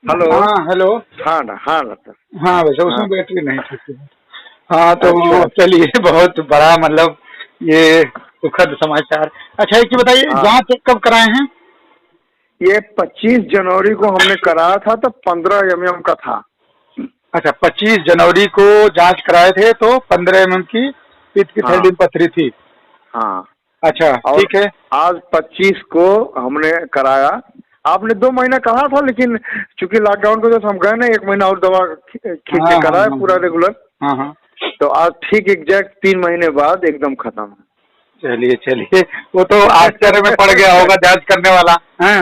Hello. हाँ hello. हाँ ना, हाँ डॉक्टर। हाँ वैसे हाँ उसमें बैटरी नहीं थी। हाँ तो अच्छा। चलिए बहुत बड़ा मतलब ये सुखद समाचार। अच्छा एक बताइए हाँ, जांच कब कराए हैं? ये 25 जनवरी को हमने कराया था तो 15 mm का था। अच्छा 25 जनवरी को जांच कराए थे तो 15 mm की पित्त की थैली हाँ में पथरी थी। हाँ। अच्छा और ठीक है। आज 25 को हमने कराया। आपने 2 महीना कहा था, लेकिन चूंकि लॉकडाउन की वजह से हम गए ना, 1 महीना और दवा खींच हाँ के हाँ कराया हाँ पूरा रेगुलर। हाँ हाँ। तो आज ठीक एग्जैक्ट 3 महीने बाद एकदम खत्म चलिए चलिए वो तो है। आश्चर्य में पड़ गया होगा जांच करने वाला। हाँ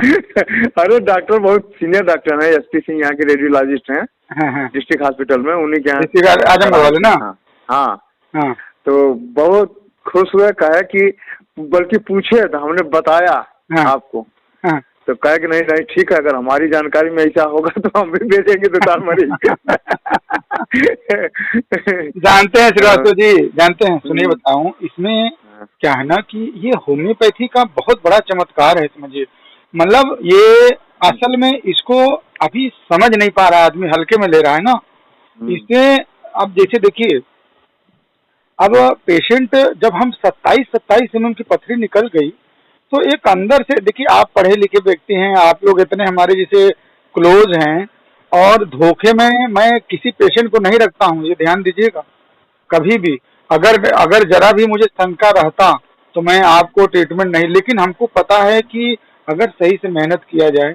अरे डॉक्टर बहुत सीनियर डॉक्टर है, एसपी सिंह यहाँ के रेडियोलॉजिस्ट हैं हाँ हाँ। डिस्ट्रिक्ट हॉस्पिटल में, उन्हीं के यहाँ इसी का आजमगढ़ कराए वाले थे। ना। हाँ हाँ। हाँ तो बहुत खुश हुए, कहे कि बल्कि पूछे तो हमने बताया हाँ आपको, हाँ। तो कहे कि नहीं नहीं ठीक है, अगर हमारी जानकारी में ऐसा होगा तो हम भी भेजेंगे 2-4 मरीज। जानते हैं हाँ, श्रीवास्तव जी, जानते हैं, सुनिए हम्म, बताऊं इसमें हाँ, क्या है ना कि ये होम्योपैथी का बहुत बड़ा चमत्कार है समझिए। मतलब ये असल में इसको अभी समझ नहीं पा रहा है आदमी, हल्के में ले रहा है ना हम्म, इसे। अब जैसे देखिए अब पेशेंट जब हम 27-27 mm की पथरी निकल गई तो एक अंदर से देखिए, आप पढ़े लिखे व्यक्ति हैं, आप लोग इतने हमारे जैसे क्लोज हैं, और धोखे में मैं किसी पेशेंट को नहीं रखता हूँ, ये ध्यान दीजिएगा कभी भी। अगर अगर जरा भी मुझे शंका रहता तो मैं आपको ट्रीटमेंट नहीं, लेकिन हमको पता है कि अगर सही से मेहनत किया जाए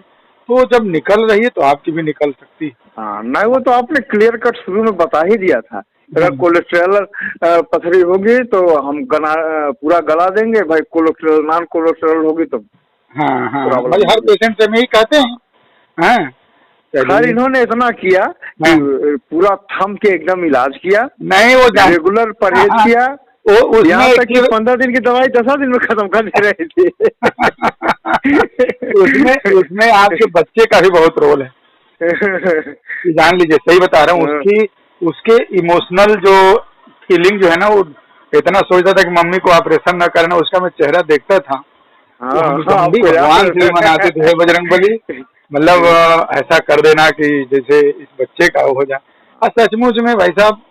तो जब निकल रही है तो आपकी भी निकल सकती है। हाँ। नहीं, वो तो आपने क्लियर कट शुरू में बता ही दिया था। अगर कोलेस्ट्रॉल पथरी होगी तो हम पूरा गला देंगे भाई, कोलेस्ट्रॉल नॉन कोलेस्ट्रॉल होगी तो हाँ हाँ भाई प्रॉब्लम हर होगी। पेशेंट से हम यही कहते हैं। हाँ खैर चलिए। इन्होंने इतना किया कि हाँ पूरा थम के एकदम इलाज किया, नहीं वो जान। रेगुलर हाँ परहेज हाँ किया, वो उसमें यहाँ एक तक कि चीज 15 दिन की दवाई 10 दिन में खत्म कर दे रही थी। उसमें उसमें आपके बच्चे का भी बहुत रोल है। कि जान लीजिए सही बता रहा हूँ, उसकी उसके इमोशनल जो फीलिंग जो है ना वो इतना सोचता था कि मम्मी को ऑपरेशन ना करना, उसका मैं चेहरा देखता था तो हाँ हाँ, हम भी आपको याद भगवान से भी मनाते थे, हे बजरंग बली मतलब है। ऐसा कर देना कि जैसे इस बच्चे का हो जाए। और सचमुच में भाई साहब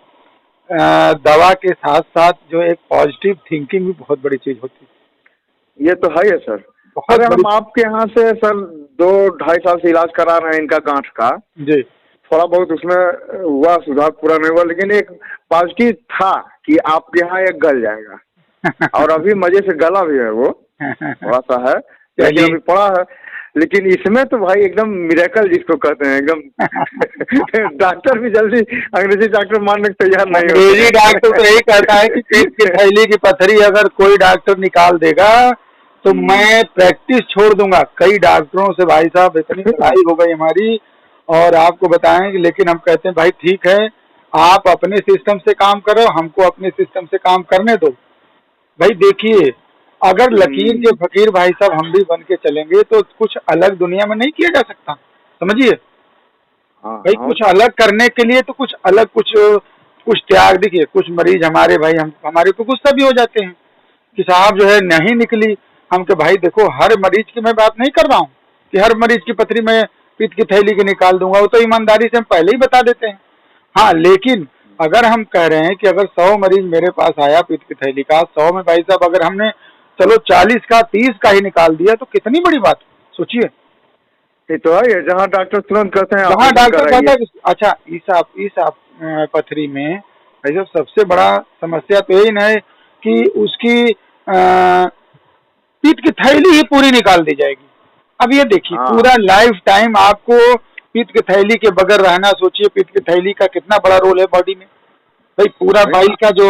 दवा के साथ साथ जो एक पॉजिटिव थिंकिंग भी बहुत बड़ी चीज होती है। ये तो है ही सर। बहुत अरे बड़ी। हम आपके यहाँ से सर 2-2.5 साल से इलाज करा रहे हैं इनका गांठ का। जी। थोड़ा बहुत उसमें हुआ सुधार, पूरा नहीं हुआ, लेकिन एक पॉजिटिव था कि आपके यहाँ एक गल जाएगा, और अभी मजे से गला भी है वो, थोड़ा सा है लेकिन चलिए। अभी पड़ा है। लेकिन इसमें तो भाई एकदम मिरेकल जिसको कहते हैं एकदम। डॉक्टर भी जल्दी अंग्रेजी डॉक्टर मानने को तैयार नहीं होते अंग्रेजी डॉक्टर तो यही कहता है कि पेट की हैं। थैली की पथरी अगर कोई डॉक्टर निकाल देगा तो मैं प्रैक्टिस छोड़ दूंगा। कई डॉक्टरों से भाई साहब इतनी लड़ाई हो गई हमारी, और आपको बताएं कि लेकिन हम कहते हैं भाई ठीक है, आप अपने सिस्टम से काम करो, हमको अपने सिस्टम से काम करने दो। भाई देखिए, अगर लकीर के फकीर भाई साहब हम भी बन के चलेंगे तो कुछ अलग दुनिया में नहीं किया जा सकता, समझिए। हाँ भाई हाँ कुछ अलग करने के लिए तो कुछ अलग, कुछ कुछ त्याग। देखिए कुछ मरीज हमारे भाई हम हमारे को गुस्सा भी हो जाते हैं कि साहब जो है नहीं निकली। हम के भाई देखो हर मरीज की मैं बात नहीं कर रहा हूँ कि हर मरीज की पथरी में पित्त की थैली की निकाल दूंगा, वो तो ईमानदारी से हम पहले ही बता देते हैं। हाँ लेकिन अगर हम कह रहे हैं कि अगर 100 मरीज मेरे पास आया पित्त की थैली का, 100 में भाई साहब अगर हमने चलो 40 का 30 का ही निकाल दिया तो कितनी बड़ी बात है, सोचिए। ये तो है, जहाँ डॉक्टर तुरंत कहते हैं जहाँ ऑपरेशन डॉक्टर कहता कराइए। है कि अच्छा इस आप पथरी में ऐसे सबसे बड़ा समस्या तो यही ना है कि उसकी पित्त की थैली ही पूरी निकाल दी जाएगी। अब ये देखिए हाँ पूरा लाइफ टाइम आपको पित्त की थैली के बगैर रहना, सोचिए पित्त की थैली का कितना बड़ा रोल है बॉडी में। भाई पूरा वही बाइल ना। का जो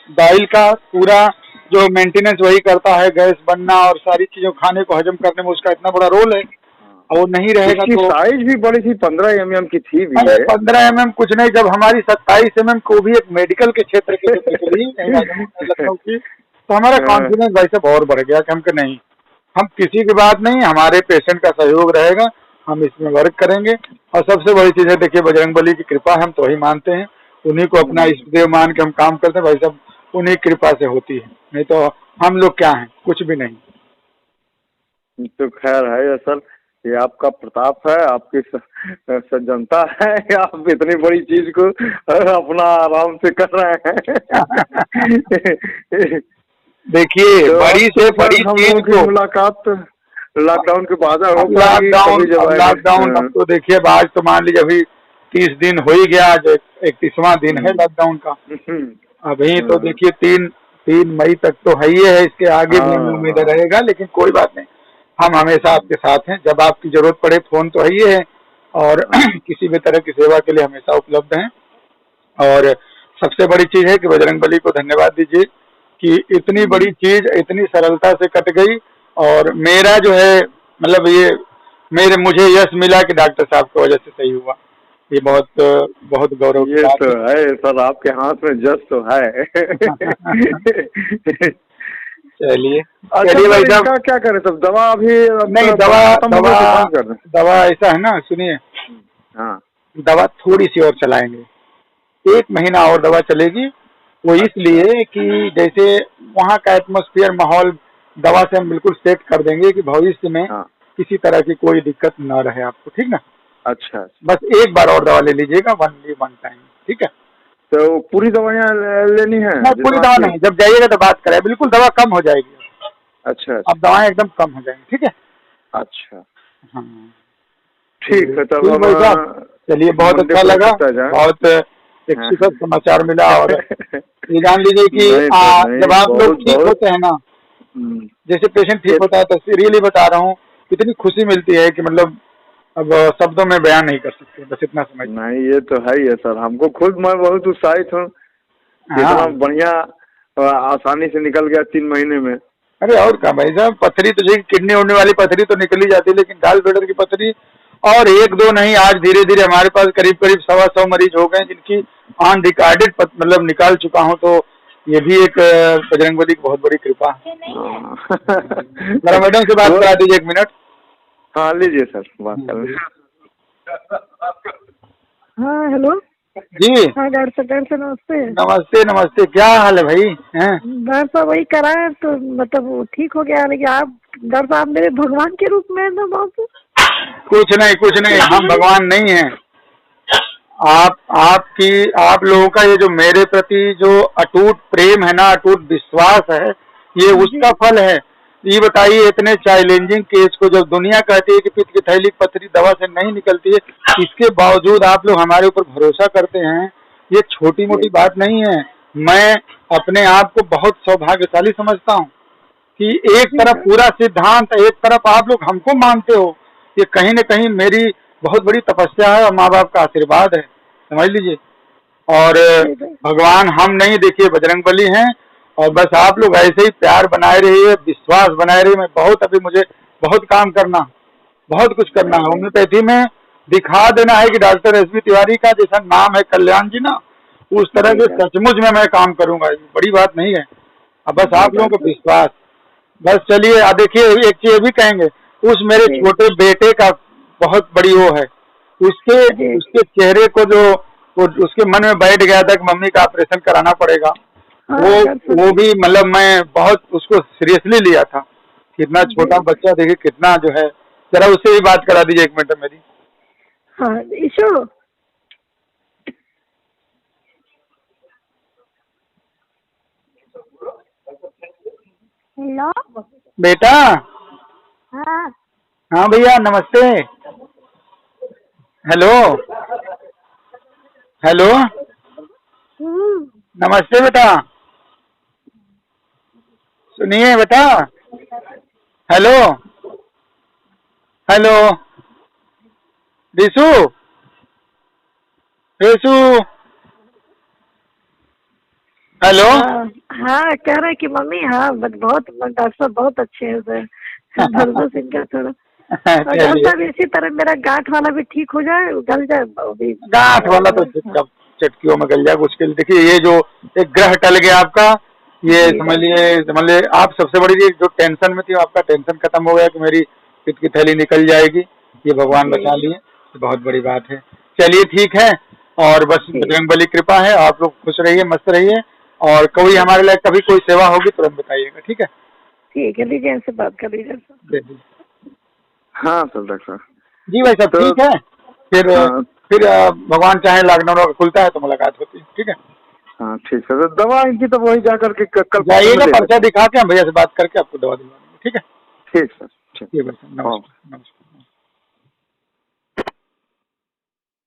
बाइल का पूरा जो मेंटेनेंस वही करता है, गैस बनना और सारी चीजों खाने को हजम करने में उसका इतना बड़ा रोल है, और वो नहीं रहेगा इसकी तो। साइज भी बड़ी थी, 15 mm की थी भी अरे ये। 15 mm कुछ नहीं, जब हमारी 27 mm को भी एक मेडिकल के क्षेत्र के लिए निकली लखनऊ की, तो हमारा हाँ, कॉन्फिडेंस भाई साहब और बढ़ गया कि हम के नहीं, हम किसी की बात नहीं, हमारे पेशेंट का सहयोग रहेगा, हम इसमें वर्क करेंगे। और सबसे बड़ी चीज है देखिए बजरंग बली की कृपा, हम तो वही मानते हैं, उन्हीं को अपना इष्ट देव मान के हम काम करते हैं भाई साहब, उन्हीं की कृपा से होती है, नहीं तो हम लोग क्या हैं, कुछ भी नहीं। तो खैर है ये सर, ये आपका प्रताप है, आपकी सज्जनता है, आप इतनी बड़ी चीज को अपना आराम से कर रहे हैं। देखिए तो बड़ी से बड़ी हम चीज लोगों की को मुलाकात लॉकडाउन के बाद हो पाएगी, लॉकडाउन, कभी जब अब लॉकडाउन, अब तो देखिए अब आज तो मान लीजिए अभी 30 दिन हो ही गया, आज 31वां दिन है लॉकडाउन का। अभी तो देखिए 3 मई तक तो है ही है, इसके आगे भी हमें उम्मीद रहेगा, लेकिन कोई बात नहीं, हम हमेशा आपके साथ हैं। जब आपकी जरूरत पड़े फोन तो है ही है, और किसी भी तरह की सेवा के लिए हमेशा उपलब्ध हैं। और सबसे बड़ी चीज है कि बजरंगबली को धन्यवाद दीजिए कि इतनी बड़ी चीज इतनी सरलता से कट गई, और मेरा जो है मतलब ये मुझे यश मिला कि डॉक्टर साहब की वजह से सही हुआ। ये बहुत बहुत गौरव की ये बात तो है सर, आपके हाथ में जस तो है। चलिए अच्छा चलिए भाई सर, साहब, इसका क्या करें तब? दवा अभी नहीं दवा बंद कर दें? दवा ऐसा है ना, सुनिए, हाँ दवा थोड़ी सी और चलाएंगे, 1 महीना और दवा चलेगी। वो इसलिए कि जैसे वहाँ का एटमॉस्फेयर, माहौल दवा से हम बिल्कुल सेट कर देंगे कि भविष्य में हाँ। किसी तरह की कोई दिक्कत न रहे आपको, ठीक ना? अच्छा, बस एक बार और दवा ले लीजिएगा, वन टाइम, ठीक है? तो पूरी दवाइयाँ लेनी है? नहीं पूरी दवा नहीं, जब जाइएगा तो बात करें, बिल्कुल दवा कम हो जाएगी। अच्छा अब दवाएं एकदम कम हो जाएंगी, ठीक है? अच्छा, हाँ ठीक है तब ठीक भाई साहब, चलिए बहुत अच्छा लगा, बहुत एक सुखद समाचार मिला। और ये जान लीजिए कि जब आप लोग ठीक होते हैं ना, जैसे पेशेंट ठीक होता है, तो सीरियसली बता रहा हूँ, इतनी खुशी मिलती है कि मतलब अब शब्दों में बयान नहीं कर सकते, बस इतना समझ। नहीं ये तो है ही है सर, हमको खुद मैं बहुत उत्साहित हूँ, इतना बढ़िया आसानी से निकल गया 3 महीने में। अरे और क्या भाई साहब, पथरी तो किडनी होने वाली पथरी तो निकल ही जाती है, लेकिन गाल ब्लैडर की पथरी, और 1-2 नहीं, आज धीरे धीरे हमारे पास करीब 125 मरीज हो गए जिनकी ऑन रिकॉर्डेड मतलब निकाल चुका हूँ। तो ये भी एक बजरंगबली की बहुत बड़ी कृपा है। मेरा मैडम से बात करा दीजिए 1 मिनट। हाँ लीजिए सर, बात कर लीजिए। हाँ हेलो जी हाँ डॉक्टर साहब नमस्ते। नमस्ते नमस्ते, क्या हाल है भाई? डॉक्टर साहब वही कराए तो मतलब वो ठीक हो गया, लेकिन आप डॉक्टर साहब मेरे भगवान के रूप में है ना बहुत। कुछ नहीं, हम भगवान नहीं हैं। आप लोगों का ये जो मेरे प्रति जो अटूट प्रेम है ना, अटूट विश्वास है, ये उसका फल है। ये बताइए, इतने चैलेंजिंग केस को जब दुनिया कहती है कि पित्त की थैली पथरी दवा से नहीं निकलती है, इसके बावजूद आप लोग हमारे ऊपर भरोसा करते हैं, ये छोटी मोटी बात नहीं है। मैं अपने आप को बहुत सौभाग्यशाली समझता हूँ कि एक तरफ पूरा सिद्धांत, एक तरफ आप लोग हमको मानते हो। ये कहीं न कहीं मेरी बहुत बड़ी तपस्या है और माँ बाप का आशीर्वाद है, समझ लीजिए। और भगवान हम नहीं, देखिए बजरंगबली हैं, और बस आप लोग ऐसे ही प्यार बनाए रहिए, विश्वास बनाए रहिए। मैं मुझे बहुत काम करना, बहुत कुछ करना है। होम्योपैथी में दिखा देना है कि डॉक्टर एसबी तिवारी का जैसा नाम है कल्याण जी ना, उस तरह के सचमुच में मैं काम करूंगा। बड़ी बात नहीं है, अब बस आप लोगों को विश्वास। बस चलिए, देखिए एक चीज भी कहेंगे, उस मेरे छोटे बेटे का बहुत बड़ी वो है, उसके चेहरे को जो उसके मन में बैठ गया था कि मम्मी का ऑपरेशन कराना पड़ेगा। वो भी मतलब मैं बहुत उसको सीरियसली लिया था। कितना छोटा बच्चा, देखिए कितना जो है। जरा उससे भी बात करा दीजिए 1 मिनट मेरी। हाँ ईशो, हेलो बेटा। हाँ हाँ भैया नमस्ते। हेलो हेलो नमस्ते बेटा, सुनिए बेटा। Hello hello Rishu Rishu, hello. हाँ कह रहे कि मम्मी, हाँ बहुत डॉक्टर साहब बहुत अच्छे हैं सर, भरोसा सिंह का थोड़ा। डॉक्टर साहब इसी तरह मेरा गांठ वाला भी ठीक हो जाए, गल जाए। गांठ वाला तो चटकियों में गल जाए मुश्किल। देखिए ये जो एक ग्रह टल गया आपका, ये समझ लिए आप सबसे बड़ी चीज जो टेंशन में थी, आपका टेंशन खत्म हो गया कि मेरी पित्त की थैली निकल जाएगी, ये भगवान बचा लिए, ये बहुत बड़ी बात है। चलिए ठीक है, और बस बजरंगबली कृपा है, आप लोग खुश रहिए, मस्त रहिए, और कोई हमारे लिए कभी कोई सेवा होगी तुरंत बताइएगा, ठीक है? ठीक है, लीजिए इनसे बात कर लीजिए। हाँ सर डॉक्टर साहब। जी भाई साहब, तो ठीक है। फिर हाँ फिर भगवान चाहे लॉकडाउन खुलता है तो मुलाकात होती है, ठीक है। हाँ ठीक है। तो दवा इनकी तो वही जा करके कल परसों में जाइएगा, ले पर्चा लेते हैं। दिखा के हम भैया से बात करके आपको दवा दिलवा देंगे, ठीक है। ठीक सर, ठीक। ठीक है भाई साहब, हाँ। नमस्कार नमस्कार।